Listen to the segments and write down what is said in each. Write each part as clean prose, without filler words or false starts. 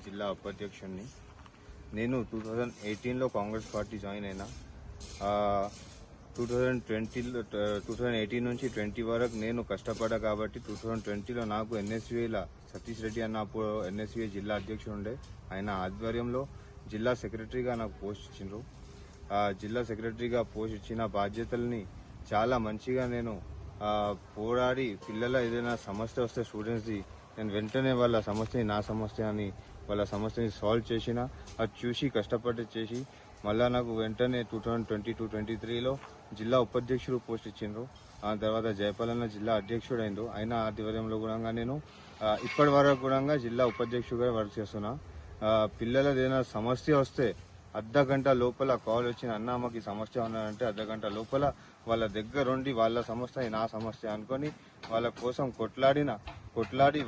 జిల్లా ఉపాధ్యక్షుడిని. నేను 2018లో Congress party join అయినా. 2018 నుంచి 20 వరకు నేను కష్టపడ్డా కాబట్టి 2020లో నాకు ఎన్ఎస్యుఐల సతీష్ రెడ్డి అన్న అప్పుడు ఎన్ఎస్యుఐ జిల్లా అధ్యక్షుడు ఉండే. ఆయన ఆధ్వర్యంలో జిల్లా సెక్రటరీగా నాకు పోస్ట్ ఇచ్చిండ్రు. జిల్లా సెక్రటరీగా పోస్ట్ ఇచ్చిన బాధ్యతల్ని చాలా మంచిగా నేను పోరాడి పిల్లల ఏదైనా సమస్య వస్తే స్టూడెంట్స్ది నేను వెంటనే వాళ్ళ సమస్యని నా సమస్య అని వాళ్ళ సమస్యని సాల్వ్ చేసిన, అది చూసి కష్టపడి చేసి మళ్ళా నాకు వెంటనే 2022-23లో జిల్లా ఉపాధ్యక్షుడు పోస్ట్ ఇచ్చిండ్రు. ఆ తర్వాత జయపాలన్న జిల్లా అధ్యక్షుడు అయిండు. ఆయన ఆధ్వర్యంలో కూడా నేను ఇప్పటి వరకు కూడా జిల్లా ఉపాధ్యక్షుడిగా వర్క్ చేస్తున్నా. పిల్లలది ఏదైనా సమస్య వస్తే అర్ధగంట లోపల కాల్ వచ్చిన అన్న మాకు సమస్య ఉన్నదంటే అర్ధగంట లోపల వాళ్ళ దగ్గరుండి వాళ్ళ సమస్య నా సమస్య అనుకొని వాళ్ళ కోసం కొట్లాడి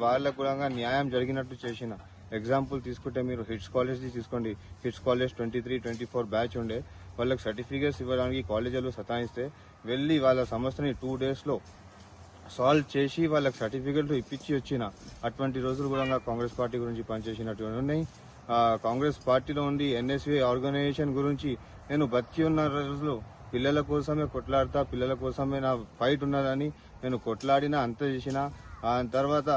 వాళ్ళకు కూడా న్యాయం జరిగినట్టు చేసిన. ఎగ్జాంపుల్ తీసుకుంటే మీరు హిట్స్ కాలేజ్ది తీసుకోండి. హిట్స్ కాలేజ్ 23-24 బ్యాచ్ ఉండే. వాళ్ళకి సర్టిఫికేట్స్ ఇవ్వడానికి కాలేజీలో సతాయిస్తే వెళ్ళి వాళ్ళ సమస్యని 2 డేస్లో సాల్వ్ చేసి వాళ్ళకి సర్టిఫికెట్లు ఇప్పించి వచ్చిన అటువంటి రోజులు కూడా కాంగ్రెస్ పార్టీ గురించి పనిచేసినటువంటి ఉన్నాయి. కాంగ్రెస్ పార్టీలో ఉండి ఎన్ఎస్యుఐ ఆర్గనైజేషన్ గురించి నేను బతికి ఉన్న రోజులు పిల్లల కోసమే కొట్లాడతా, పిల్లల కోసమే నా ఫైట్ ఉన్నదని నేను కొట్లాడినా, అంత చేసిన. తర్వాత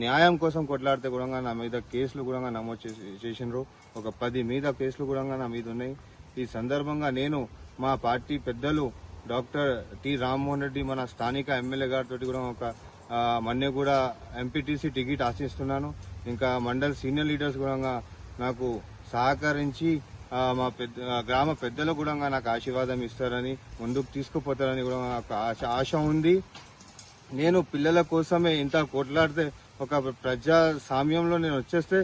న్యాయం కోసం కొట్లాడితే కూడా నా మీద కేసులు కూడా నమోదు చేసినారు. ఒక 10 మీద కేసులు కూడా నా మీద ఉన్నాయి. ఈ సందర్భంగా నేను మా పార్టీ పెద్దలు డాక్టర్ టి రామ్మోహన్ రెడ్డి మన స్థానిక ఎమ్మెల్యే గారితో కూడా ఒక మొన్నే కూడా ఎంపీటీసీ టికెట్ ఆశిస్తున్నాను. ఇంకా మండల్ సీనియర్ లీడర్స్ కూడా నాకు సహకరించి మా గ్రామ పెద్దలు కూడా నాకు ఆశీర్వాదం ఇస్తారని, ముందుకు తీసుకుపోతారని కూడా నాకు ఆశ ఉంది. నేను పిల్లల కోసమే ఇంత కొట్లాడితే ఒక ప్రజాస్వామ్యంలో నేను వచ్చేస్తే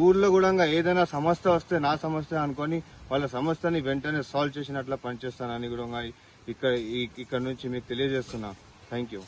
ఊర్లో కూడా ఏదైనా సమస్య వస్తే నా సమస్య అనుకొని వాళ్ళ సమస్యని వెంటనే సాల్వ్ చేసినట్లు పనిచేస్తానని కూడా ఇక్కడ నుంచి మీకు తెలియజేస్తున్నా. Thank you.